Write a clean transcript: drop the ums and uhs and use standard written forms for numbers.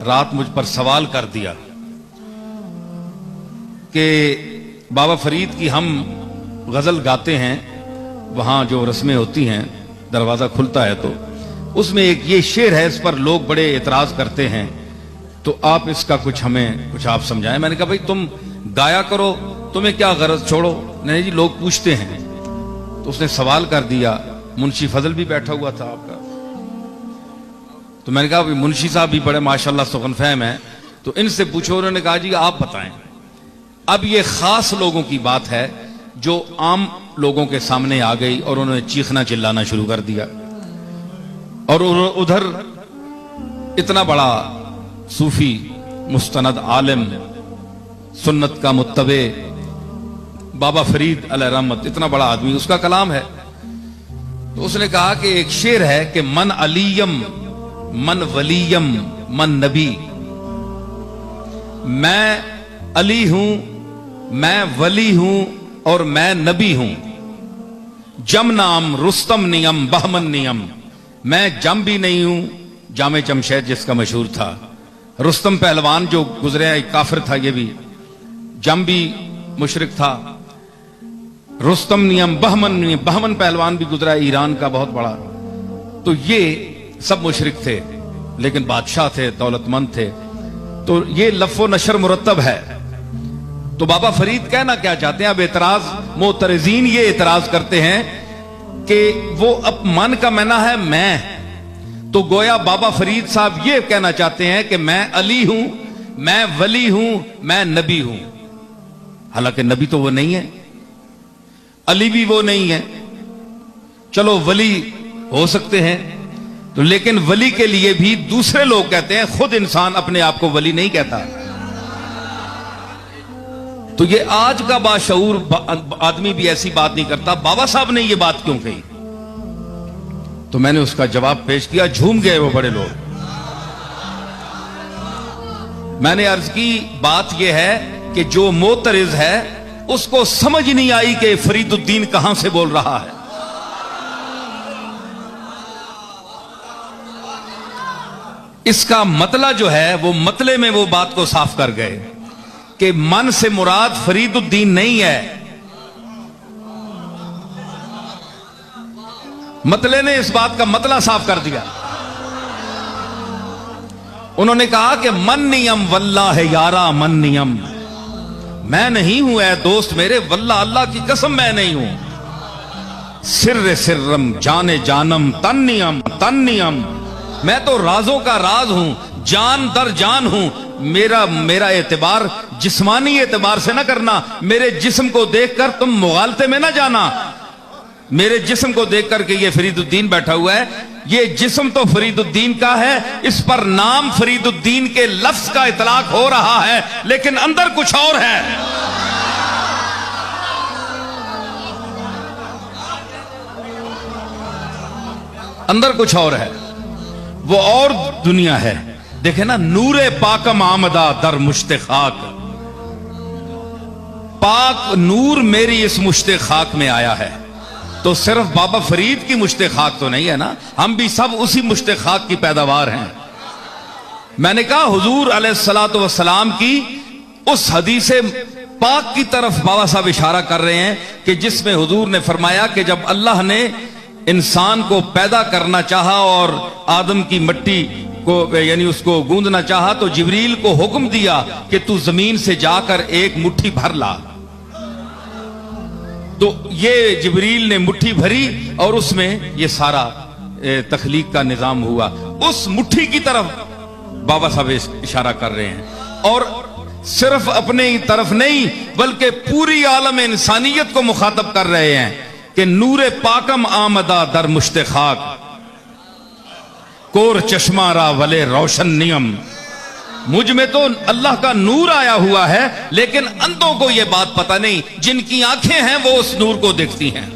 रात मुझ पर सवाल कर दिया कि बाबा फरीद की हम गजल गाते हैं, वहां जो रस्में होती हैं दरवाजा खुलता है तो उसमें एक ये शेर है, इस पर लोग बड़े एतराज करते हैं, तो आप इसका कुछ आप समझाएं। मैंने कहा भाई तुम गाया करो, तुम्हें क्या गरज, छोड़ो। नहीं जी लोग पूछते हैं। तो उसने सवाल कर दिया, मुंशी फजल भी बैठा हुआ था आपका। तो मैंने कहा मुंशी साहब भी बड़े माशाल्लाह सुगन फहम है, तो इनसे पूछो। उन्होंने कहा जी आप बताएं। अब ये खास लोगों की बात है जो आम लोगों के सामने आ गई और उन्होंने चीखना चिल्लाना शुरू कर दिया। और उधर इतना बड़ा सूफी मुस्तनद आलिम सुन्नत का मुत्तबे बाबा फरीद अलैहि रहमत, इतना बड़ा आदमी, उसका कलाम है। तो उसने कहा कि एक शेर है कि मन अलीयम मन वलीयम मन नबी, मैं अली हूं, मैं वली हूं और मैं नबी हूं। जम नाम रुस्तम नियम बहमन नियम, मैं जम भी नहीं हूं, जामे जमशेद जिसका मशहूर था। रुस्तम पहलवान जो गुजरे एक काफिर था, ये भी जम भी मुशरिक था। रुस्तम नियम बहमन नियम, बहमन पहलवान भी गुजरा ईरान का बहुत बड़ा। तो ये सब मुशरिक थे लेकिन बादशाह थे, दौलतमंद थे। तो ये लफ़ो नशर मुरत्तब है। तो बाबा फरीद कहना क्या चाहते हैं? अब एतराज मोतरजीन ये एतराज करते हैं कि वो अब मन का मैना है मैं, तो गोया बाबा फरीद साहब ये कहना चाहते हैं कि मैं अली हूं, मैं वली हूं, मैं नबी हूं। हालांकि नबी तो वो नहीं है, अली भी वो नहीं है, चलो वली हो सकते हैं तो, लेकिन वली के लिए भी दूसरे लोग कहते हैं, खुद इंसान अपने आप को वली नहीं कहता। तो ये आज का बाशऊर आदमी भी ऐसी बात नहीं करता। बाबा साहब ने ये बात क्यों कही? तो मैंने उसका जवाब पेश किया, झूम गए वो बड़े लोग। मैंने अर्ज की बात यह है कि जो मोतरिज है उसको समझ नहीं आई कि फरीदुद्दीन कहां से बोल रहा है। इसका मतला जो है वो मतले में वो बात को साफ कर गए कि मन से मुराद फरीदुद्दीन नहीं है। मतले ने इस बात का मतला साफ कर दिया। उन्होंने कहा कि मन नियम वल्लाह है यारा मन नियम, मैं नहीं हूं ऐ दोस्त मेरे, वल्लाह अल्लाह की कसम मैं नहीं हूं। सिर्र सिर्रम जाने जानम तन नियम, मैं तो राजों का राज हूं, जान दर जान हूं। मेरा एतबार जिस्मानी एतबार से ना करना, मेरे जिस्म को देखकर तुम मुगालते में ना जाना। मेरे जिस्म को देख करके ये फरीदुद्दीन बैठा हुआ है, ये जिस्म तो फरीदुद्दीन का है, इस पर नाम फरीदुद्दीन के लफ्ज का इतलाक हो रहा है, लेकिन अंदर कुछ और है। अंदर कुछ और है, वो और दुनिया है। देखे ना, नूरे पाकम आमदा दर मुश्ते खाक, पाक नूर मेरी इस मुश्ते खाक में आया है। तो सिर्फ बाबा फरीद की मुश्ते खाक तो नहीं है ना, हम भी सब उसी मुश्ते खाक की पैदावार हैं। मैंने कहा हुजूर अलैहिस्सलातु वस्सलाम की उस हदीस पाक की तरफ बाबा साहब इशारा कर रहे हैं कि जिसमें हुजूर ने फरमाया कि जब अल्लाह ने इंसान को पैदा करना चाहा और आदम की मट्टी को यानी उसको गूंदना चाहा, तो जिब्रील को हुक्म दिया कि तू जमीन से जाकर एक मुट्ठी भर ला। तो ये जिब्रील ने मुट्ठी भरी और उसमें ये सारा तख्लीक का निजाम हुआ। उस मुट्ठी की तरफ बाबा साहब इशारा कर रहे हैं, और सिर्फ अपने ही तरफ नहीं बल्कि पूरी आलम इंसानियत को मुखातब कर रहे हैं कि नूरे पाकम आमदा दर मुश्ते खाक, कोर चश्मा रा वले रोशन नियम। मुझ में तो अल्लाह का नूर आया हुआ है, लेकिन अंधों को यह बात पता नहीं, जिनकी आंखें हैं वो उस नूर को देखती हैं।